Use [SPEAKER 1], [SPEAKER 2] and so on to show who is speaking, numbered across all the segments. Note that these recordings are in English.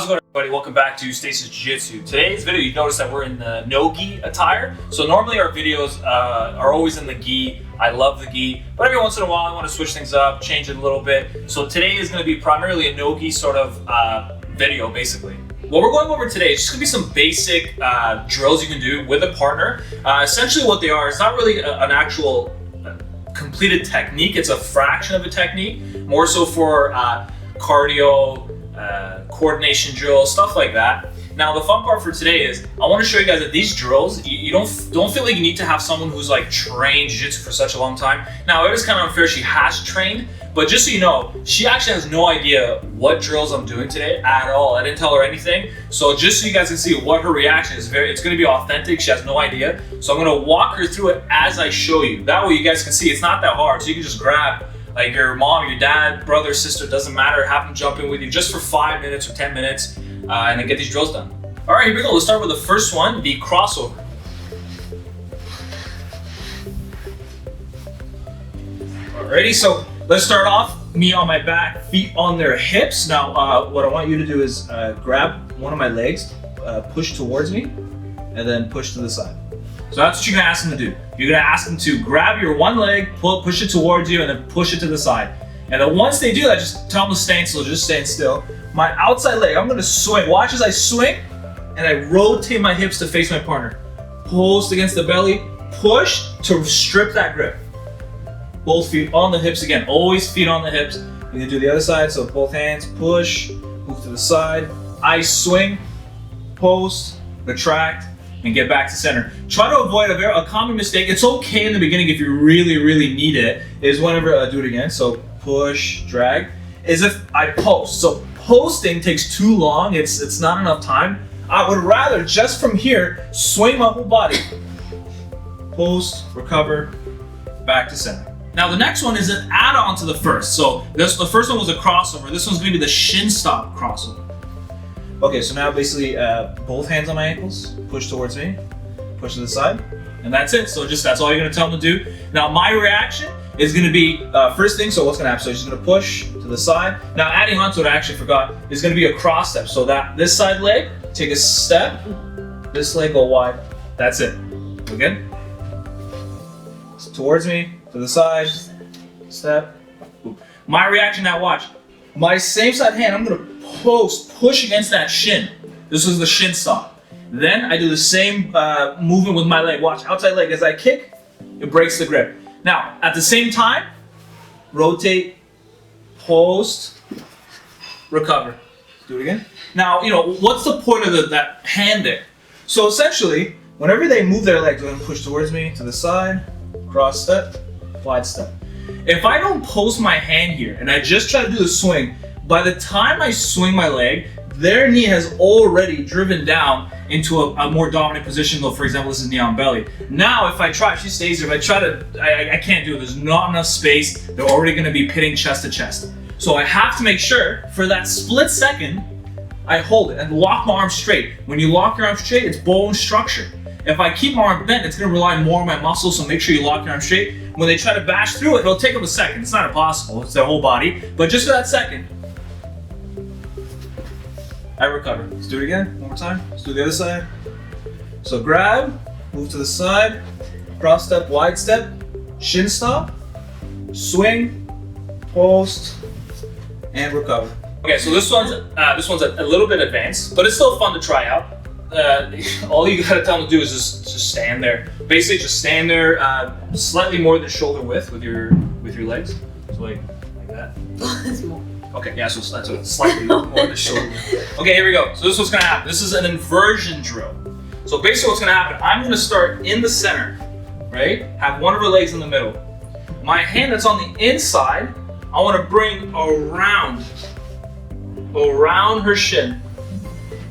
[SPEAKER 1] How's it going, everybody? Welcome back to Stasis Jiu Jitsu. Today's video, you notice that we're in the no-gi attire. So normally our videos are always in the gi. I love the gi, but every once in a while I want to switch things up, change it a little bit. So today is going to be primarily a no-gi sort of video, basically. What we're going over today is just going to be some basic drills you can do with a partner. Essentially what they are, it's not really an actual completed technique, it's a fraction of a technique, more so for cardio, coordination drills, stuff like that. Now the fun part for today is I want to show you guys that these drills, you don't feel like you need to have someone who's like trained jiu-jitsu for such a long time. Now it is kind of unfair, she has trained, but just so you know, she actually has no idea what drills I'm doing today at all. I didn't tell her anything. So just so you guys can see what her reaction is, it's going to be authentic. She has no idea. So I'm going to walk her through it as I show you. That way you guys can see it's not that hard. So you can just grab like your mom, your dad, brother, sister, doesn't matter, have them jump in with you just for 5 minutes or 10 minutes and then get these drills done. All right, here we go. Let's start with the first one, the crossover. Alrighty, so let's start off, me on my back, feet on their hips. Now, what I want you to do is grab one of my legs, push towards me, and then push to the side. So that's what you're gonna ask them to do. You're gonna ask them to grab your one leg, push it towards you, and then push it to the side. And then once they do that, just tell them to stand still, just stand still. My outside leg, I'm gonna swing. Watch as I swing, and I rotate my hips to face my partner. Post against the belly, push to strip that grip. Both feet on the hips again, always feet on the hips. You're gonna do the other side, so both hands, push, move to the side. I swing, post, retract, and get back to center. Try to avoid a common mistake. It's okay in the beginning if you really need it, is whenever, do it again. So push, drag, is if I post. So posting takes too long, it's not enough time. I would rather just from here, swing my whole body. Post, recover, back to center. Now the next one is an add-on to the first. So the first one was a crossover. This one's gonna be the shin stop crossover. Okay, so now basically both hands on my ankles, push towards me, push to the side, and that's it. So that's all you're gonna tell them to do. Now my reaction is gonna be, first thing, so what's gonna happen? So you're just gonna push to the side. Now adding on to it, I actually forgot, is gonna be a cross step. So that this side leg, take a step, this leg go wide, that's it. Again, so towards me, to the side, step. My reaction now, watch. My same side hand, I'm gonna push against that shin. This is the shin stop. Then I do the same movement with my leg. Watch, outside leg, as I kick, it breaks the grip. Now, at the same time, rotate, post, recover. Do it again. Now, what's the point of that hand there? So essentially, whenever they move their legs, they're gonna push towards me, to the side, cross step, wide step. If I don't post my hand here and I just try to do the swing, by the time I swing my leg, their knee has already driven down into a more dominant position. Though, for example, this is knee on belly. Now, if she stays there, if I try to, I can't do it. There's not enough space. They're already gonna be pitting chest to chest. So I have to make sure, for that split second, I hold it and lock my arm straight. When you lock your arm straight, it's bone structure. If I keep my arm bent, it's gonna rely more on my muscles, so make sure you lock your arm straight. When they try to bash through it, it'll take them a second. It's not impossible, it's their whole body. But just for that second, I recover. Let's do it again, one more time. Let's do the other side. So grab, move to the side, cross step, wide step, shin stop, swing, post, and recover. Okay, so this one's a little bit advanced, but it's still fun to try out. All you gotta tell them to do is just stand there. Basically, just stand there, slightly more than shoulder width with your legs. So like that. Okay, yeah, so that's slightly more than shoulder width. Okay, here we go. So this is what's gonna happen. This is an inversion drill. So basically, what's gonna happen? I'm gonna start in the center, right? Have one of her legs in the middle. My hand that's on the inside, I want to bring around her shin.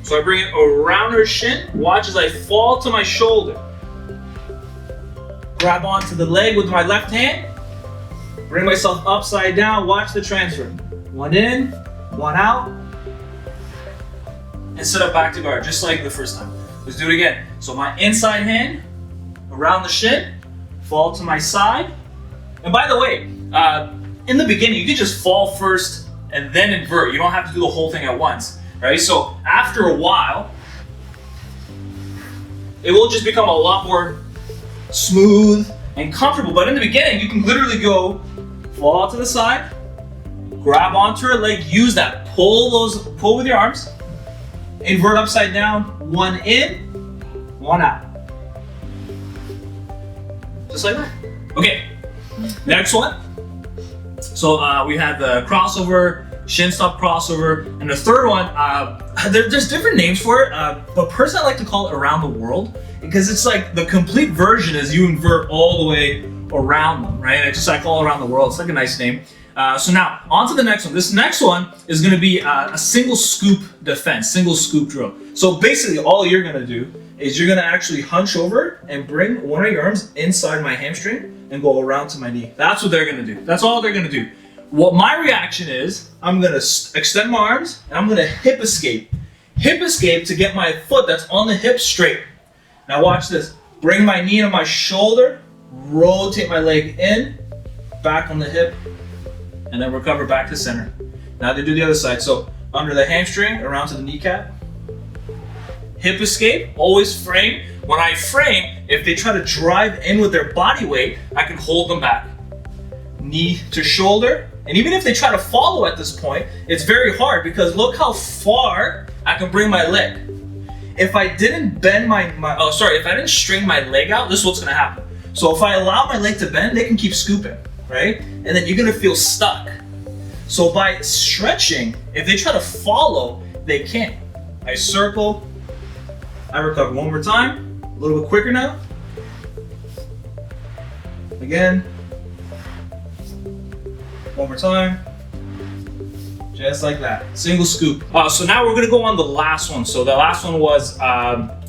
[SPEAKER 1] So I bring it around her shin, watch as I fall to my shoulder. Grab onto the leg with my left hand, bring myself upside down, watch the transfer. One in, one out, and sit up back to guard, just like the first time. Let's do it again. So my inside hand, around the shin, fall to my side. And by the way, in the beginning, you can just fall first and then invert. You don't have to do the whole thing at once, right? So after a while, it will just become a lot more smooth and comfortable. But in the beginning, you can literally go fall to the side, grab onto her leg, use that, pull with your arms, invert upside down, one in, one out. Just like that. Okay, next one. So we have the crossover, shin stop crossover, and the third one, there's different names for it, but personally I like to call it around the world, because it's like the complete version is you invert all the way around them, right? I call it around the world. It's like a nice name. So now, on to the next one. This next one is going to be a single scoop defense, single scoop drill. So basically, all you're going to do is you're going to actually hunch over and bring one of your arms inside my hamstring and go around to my knee. That's what they're going to do. That's all they're going to do. What my reaction is, I'm going to extend my arms and I'm going to hip escape. Hip escape to get my foot that's on the hip straight. Now watch this. Bring my knee to my shoulder, rotate my leg in, back on the hip, and then recover back to center. Now they do the other side. So under the hamstring, around to the kneecap. Hip escape, always frame. When I frame, if they try to drive in with their body weight, I can hold them back. Knee to shoulder. And even if they try to follow at this point, it's very hard because look how far I can bring my leg. If I didn't bend if I didn't string my leg out, this is what's gonna happen. So if I allow my leg to bend, they can keep scooping, right? And then you're gonna feel stuck. So by stretching, if they try to follow, they can't. I circle, I recover one more time, a little bit quicker now. Again, one more time, just like that, single scoop. So now we're gonna go on the last one. So the last one was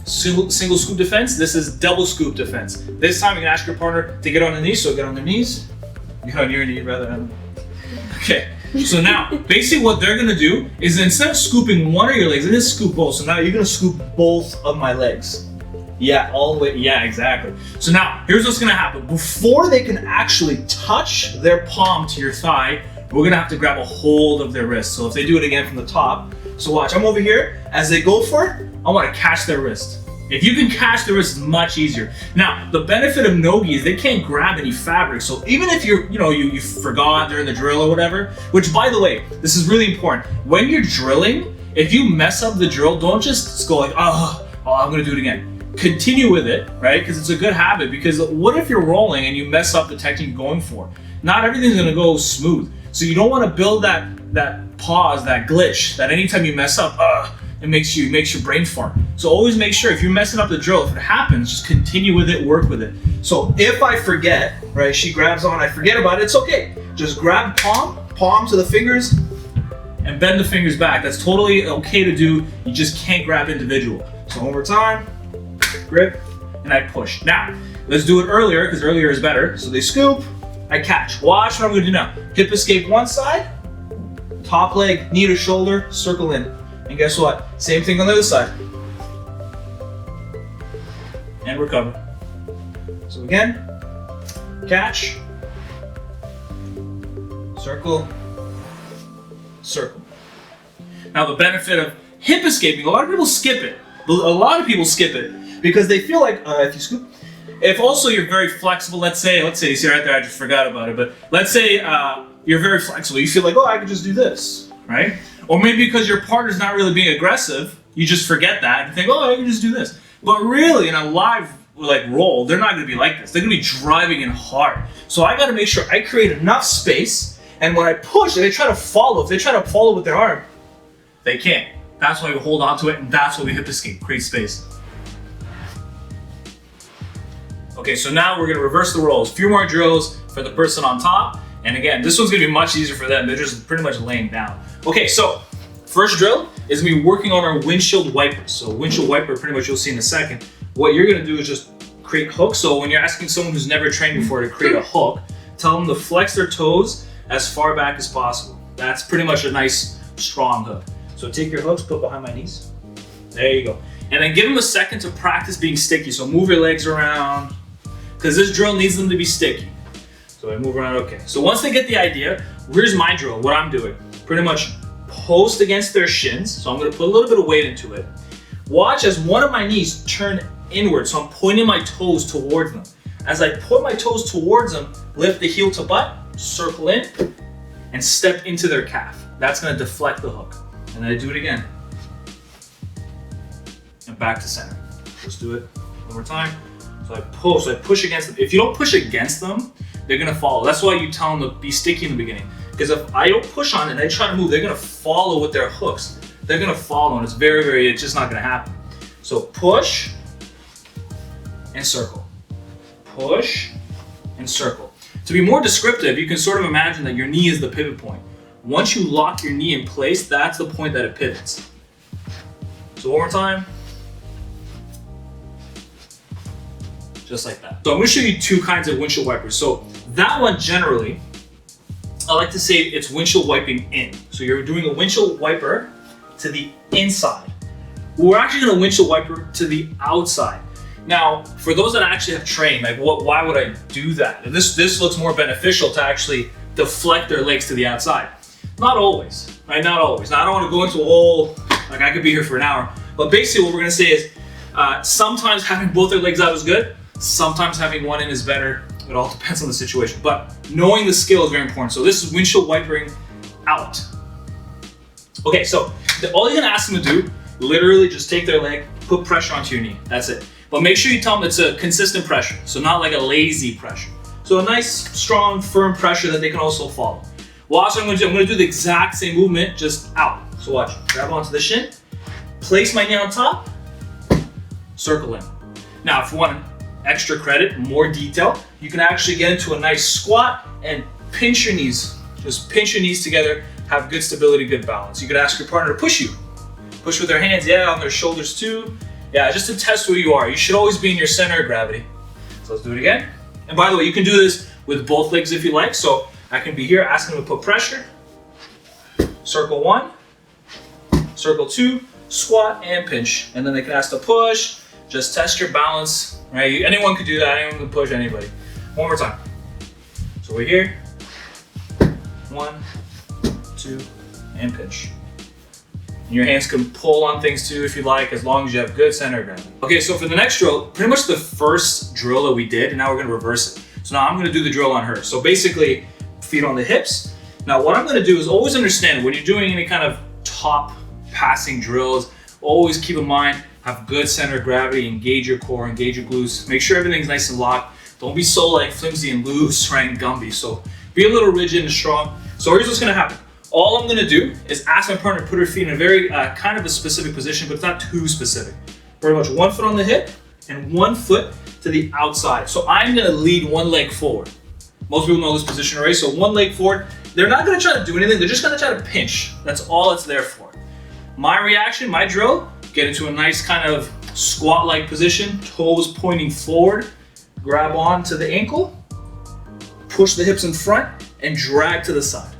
[SPEAKER 1] single scoop defense. This is double scoop defense. This time you can ask your partner to get on their knees, so get on their knees. Get on your knee rather than. Okay, so now basically what they're gonna do is instead of scooping one of your legs, they're gonna scoop both. So now you're gonna scoop both of my legs. Yeah, all the way, yeah, exactly. So now here's what's gonna happen. Before they can actually touch their palm to your thigh, we're gonna have to grab a hold of their wrist. So if they do it again from the top, so watch, I'm over here. As they go for it, I wanna catch their wrist. If you can catch the wrist, it's much easier. Now, the benefit of no-gi is they can't grab any fabric. So even if you forgot during the drill or whatever, which by the way, this is really important. When you're drilling, if you mess up the drill, don't just go like, oh, I'm gonna do it again. Continue with it, right? Because it's a good habit, because what if you're rolling and you mess up the technique you're going for? Not everything's gonna go smooth. So you don't wanna build that pause, that glitch, that anytime you mess up, it makes your brain fart. So always make sure if you're messing up the drill, if it happens, just continue with it, work with it. So if I forget, right, she grabs on, I forget about it, it's okay. Just grab palm to the fingers, and bend the fingers back. That's totally okay to do. You just can't grab individual. So one more time, grip, and I push. Now, let's do it earlier, because earlier is better. So they scoop, I catch. Watch what I'm gonna do now. Hip escape one side, top leg, knee to shoulder, circle in. And guess what? Same thing on the other side. And recover. So again, catch, circle, circle. Now the benefit of hip escaping, a lot of people skip it. A lot of people skip it because they feel like if you scoop, if also you're very flexible, let's say you see right there, I just forgot about it, but let's say you're very flexible, you feel like, I could just do this, right? Or maybe because your partner's not really being aggressive, you just forget that and think, I can just do this. But really, in a live roll, they're not gonna be like this. They're gonna be driving in hard. So I gotta make sure I create enough space, and when I push, they try to follow. If they try to follow with their arm, they can't. That's why we hold on to it, and that's why we hip escape, create space. Okay, so now we're gonna reverse the roles. A few more drills for the person on top. And again, this one's gonna be much easier for them. They're just pretty much laying down. Okay, so first drill is gonna be working on our windshield wipers. So windshield wiper, pretty much you'll see in a second. What you're gonna do is just create hooks. So when you're asking someone who's never trained before to create a hook, tell them to flex their toes as far back as possible. That's pretty much a nice, strong hook. So take your hooks, put behind my knees. There you go. And then give them a second to practice being sticky. So move your legs around, because this drill needs them to be sticky. So I move around, okay. So once they get the idea, here's my drill, what I'm doing. Pretty much post against their shins. So I'm gonna put a little bit of weight into it. Watch as one of my knees turn inward. So I'm pointing my toes towards them. As I point my toes towards them, lift the heel to butt, circle in, and step into their calf. That's gonna deflect the hook. And then I do it again. And back to center. Let's do it one more time. So I push against them. If you don't push against them, they're gonna follow. That's why you tell them to be sticky in the beginning. Because if I don't push on it and they try to move, they're gonna follow with their hooks. They're gonna follow, and it's just not gonna happen. So push and circle. Push and circle. To be more descriptive, you can sort of imagine that your knee is the pivot point. Once you lock your knee in place, that's the point that it pivots. So one more time. Just like that. So I'm gonna show you two kinds of windshield wipers. So that one generally, I like to say it's windshield wiping in. So you're doing a windshield wiper to the inside. We're actually gonna windshield wiper to the outside. Now, for those that actually have trained, like why would I do that? And this looks more beneficial to actually deflect their legs to the outside. Not always, right? Not always. Now, I don't wanna go into a whole, like I could be here for an hour, but basically what we're gonna say is sometimes having both their legs out is good. Sometimes having one in is better. It all depends on the situation, but knowing the skill is very important. So this is windshield wipering out. Okay, so all you're gonna ask them to do, literally just take their leg, put pressure onto your knee. That's it. But make sure you tell them it's a consistent pressure, so not like a lazy pressure. So a nice, strong, firm pressure that they can also follow. Watch what I'm gonna do the exact same movement, just out. So watch, grab onto the shin, place my knee on top, circle in. Now, if you want extra credit, more detail, you can actually get into a nice squat and pinch your knees. Just pinch your knees together, have good stability, good balance. You could ask your partner to push you. Push with their hands, yeah, on their shoulders too. Yeah, just to test who you are. You should always be in your center of gravity. So let's do it again. And by the way, you can do this with both legs if you like. So I can be here asking them to put pressure. Circle one, circle two, squat and pinch. And then they can ask to push. Just test your balance, right? Anyone could do that, anyone can push anybody. One more time. So we're here. 1, 2, and pinch. And your hands can pull on things too if you like, as long as you have good center of gravity. Okay, so for the next drill, pretty much the first drill that we did, and now we're gonna reverse it. So now I'm gonna do the drill on her. So basically, feet on the hips. Now what I'm gonna do is always understand when you're doing any kind of top passing drills, always keep in mind, have good center of gravity, engage your core, engage your glutes, make sure everything's nice and locked. Don't be so like flimsy and loose, right, and Gumby. So be a little rigid and strong. So here's what's gonna happen. All I'm gonna do is ask my partner to put her feet in a very kind of a specific position, but it's not too specific. Pretty much 1 foot on the hip and 1 foot to the outside. So I'm gonna lead one leg forward. Most people know this position already, so one leg forward. They're not gonna try to do anything, they're just gonna try to pinch. That's all it's there for. My reaction, my drill, get into a nice kind of squat-like position, toes pointing forward, grab on to the ankle, push the hips in front, and drag to the side.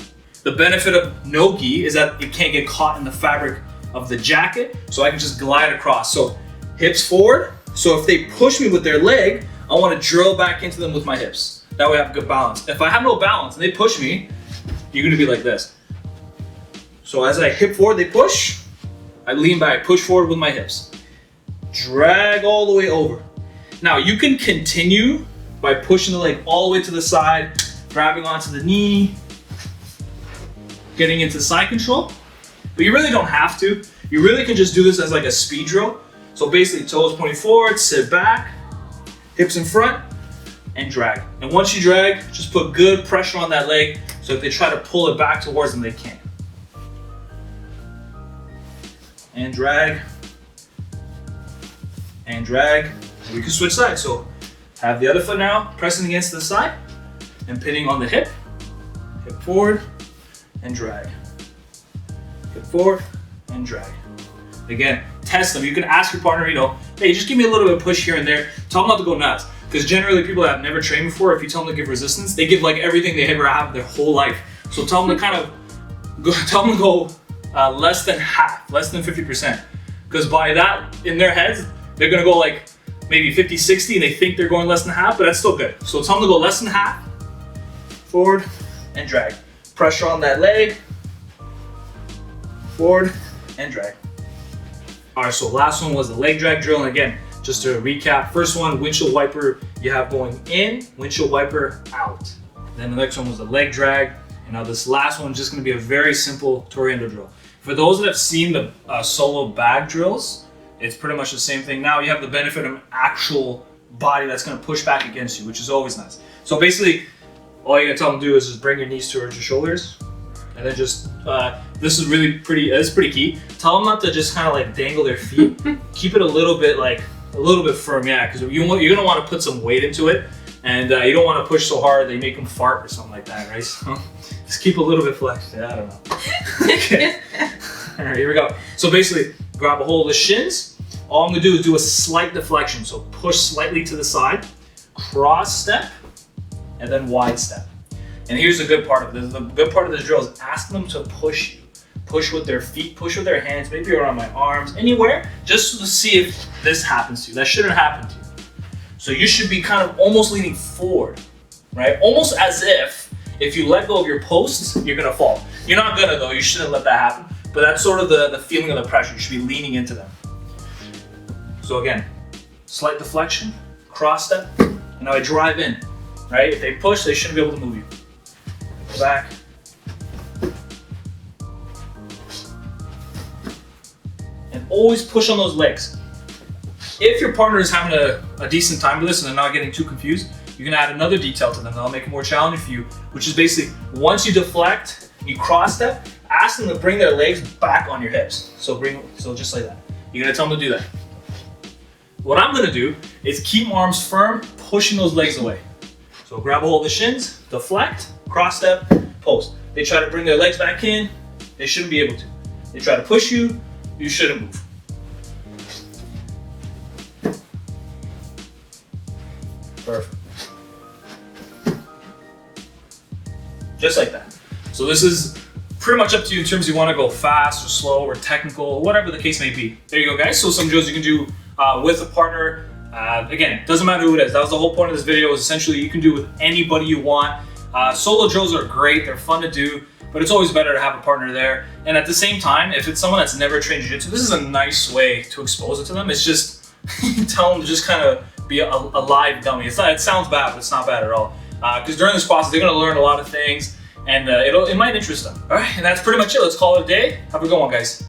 [SPEAKER 1] The benefit of no gi is that it can't get caught in the fabric of the jacket, so I can just glide across. So hips forward, so if they push me with their leg, I wanna drill back into them with my hips. That way I have good balance. If I have no balance and they push me, you're gonna be like this. So as I hip forward, they push, I lean back, push forward with my hips. Drag all the way over. Now you can continue by pushing the leg all the way to the side, grabbing onto the knee, getting into side control, but you really don't have to. You really can just do this as like a speed drill. So basically toes pointing forward, sit back, hips in front, and drag. And once you drag, just put good pressure on that leg, so if they try to pull it back towards them, they can't. And drag, and drag. And we can switch sides. So have the other foot now, pressing against the side, and pinning on the hip, hip forward, and drag. Hip forward, and drag. Again, test them. You can ask your partner, hey, just give me a little bit of push here and there. Tell them not to go nuts. Because generally people that have never trained before, if you tell them to give resistance, they give like everything they ever have their whole life. So tell them to kind of go, less than half, less than 50%. Because by that, in their heads, they're gonna go like maybe 50, 60, and they think they're going less than half, but that's still good. So tell them to go less than half, forward, and drag. Pressure on that leg, forward and drag. All right, so last one was the leg drag drill. And again, just to recap, first one, windshield wiper, you have going in, windshield wiper out. Then the next one was the leg drag. And now this last one is just gonna be a very simple Toriendo drill. For those that have seen the solo bag drills, it's pretty much the same thing. Now you have the benefit of an actual body that's gonna push back against you, which is always nice. So basically, all you gotta tell them to do is just bring your knees towards your shoulders, and then just, this is really pretty, it's pretty key. Tell them not to just kind of like dangle their feet. Keep it a little bit firm, yeah, because you're gonna wanna put some weight into it, and you don't wanna push so hard that you make them fart or something like that, right? So just keep a little bit flexed, yeah, I don't know. Okay, all right, here we go. So basically, grab a hold of the shins. All I'm gonna do is do a slight deflection. So push slightly to the side, cross step, and then wide step. And here's the good part of this. The good part of this drill is ask them to push you. Push with their feet, push with their hands, maybe around my arms, anywhere, just to see if this happens to you. That shouldn't happen to you. So you should be kind of almost leaning forward, right? Almost as if you let go of your posts, you're gonna fall. You're not gonna though, you shouldn't let that happen. But that's sort of the feeling of the pressure. You should be leaning into them. So again, slight deflection, cross step, and now I drive in, right? If they push, they shouldn't be able to move you. Go back. And always push on those legs. If your partner is having a decent time with this and they're not getting too confused, you can add another detail to them that'll make it more challenging for you, which is basically once you deflect, you cross step, ask them to bring their legs back on your hips. So just like that. You're gonna tell them to do that. What I'm gonna do is keep my arms firm, pushing those legs away. So grab a hold of the shins, deflect, cross step, post. They try to bring their legs back in, they shouldn't be able to. They try to push you, you shouldn't move. Perfect. Just like that. So this is pretty much up to you in terms of you want to go fast or slow or technical, whatever the case may be. There you go, guys. So some drills you can do with a partner. Again, it doesn't matter who it is. That was the whole point of this video, is essentially you can do it with anybody you want. Solo drills are great. They're fun to do, but it's always better to have a partner there. And at the same time, if it's someone that's never trained jiu-jitsu, this is a nice way to expose it to them. It's just, tell them to just kind of be a live dummy. It sounds bad, but it's not bad at all. Because during this process, they're gonna learn a lot of things, and it might interest them. All right, and that's pretty much it. Let's call it a day. Have a good one, guys.